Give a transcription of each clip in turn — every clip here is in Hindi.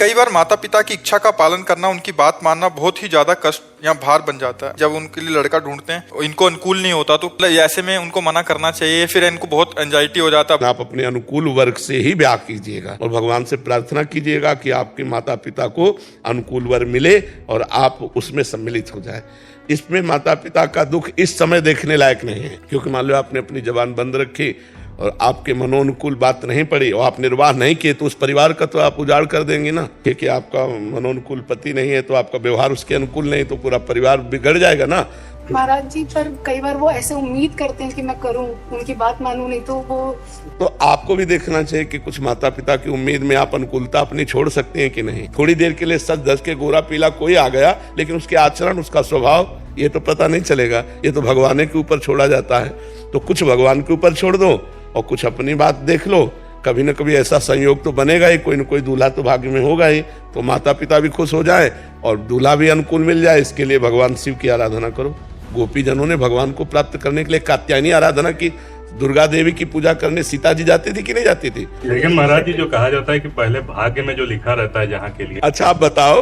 कई बार माता पिता की इच्छा का पालन करना, उनकी बात मानना बहुत ही ज्यादा कष्ट या भार बन जाता है। जब उनके लिए लड़का ढूंढते हैं, इनको अनुकूल नहीं होता, तो ऐसे में उनको मना करना चाहिए, फिर इनको बहुत एंजाइटी हो जाता है। आप अपने अनुकूल वर्ग से ही ब्याह कीजिएगा और भगवान से प्रार्थना कीजिएगा कि आपके माता पिता को अनुकूल वर्ग मिले और आप उसमें सम्मिलित हो जाए। इसमें माता पिता का दुख इस समय देखने लायक नहीं है, क्योंकि मान लो आपने अपनी जबान बंद रखी और आपके मनोनुकूल बात नहीं पड़ी और आप निर्वाह नहीं किए, तो उस परिवार का तो आप उजाड़ कर देंगे ना। क्योंकि आपका मनोनुकूल पति नहीं है तो आपका व्यवहार उसके अनुकूल नहीं, तो पूरा परिवार बिगड़ जाएगा ना। महाराज जी, पर कई बार वो ऐसे उम्मीद करते हैं कि मैं करूं, उनकी बात मानूं, नहीं तो वो। तो आपको भी देखना चाहिए कि कुछ माता पिता की उम्मीद में आप अनुकूलता अपनी छोड़ सकते हैं कि नहीं। थोड़ी देर के लिए सच धस के गोरा पीला कोई आ गया, लेकिन उसके आचरण, उसका स्वभाव ये तो पता नहीं चलेगा। ये तो भगवान के ऊपर छोड़ा जाता है। तो कुछ भगवान के ऊपर छोड़ दो और कुछ अपनी बात देख लो। कभी न कभी ऐसा संयोग तो बनेगा ही, कोई न कोई दूल्हा तो भाग्य में होगा ही। तो माता पिता भी खुश हो जाए और दूल्हा भी अनुकूल मिल जाए। इसके लिए भगवान शिव की आराधना करो। गोपी जनों ने भगवान को प्राप्त करने के लिए कात्यायनी आराधना की। दुर्गा देवी की पूजा करने सीता जी जाती थी कि नहीं जाती थी? लेकिन महाराज जी, जो कहा जाता है कि पहले भाग्य में जो लिखा रहता है जहाँ के लिए। अच्छा आप बताओ,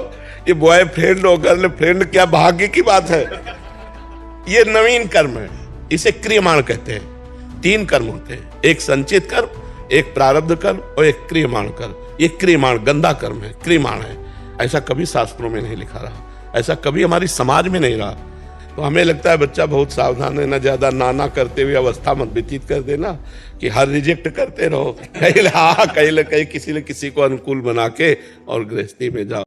ये बॉयफ्रेंड और गर्लफ्रेंड क्या भाग्य की बात है? ये नवीन कर्म है, इसे क्रियमाण कहते हैं। 3 कर्म होते हैं, एक संचित कर्म, एक प्रारब्ध कर्म और एक क्रियमाण कर्म। ये क्रियमाण गंदा कर्म है, क्रियमाण है। ऐसा कभी शास्त्रों में नहीं लिखा रहा, ऐसा कभी हमारी समाज में नहीं रहा। तो हमें लगता है बच्चा बहुत सावधान है, ना ज्यादा नाना करते हुए अवस्था मत व्यतीत कर देना कि हर रिजेक्ट करते रहो। कहीं किसी न किसी को अनुकूल बना के और गृहस्थी में जाओ।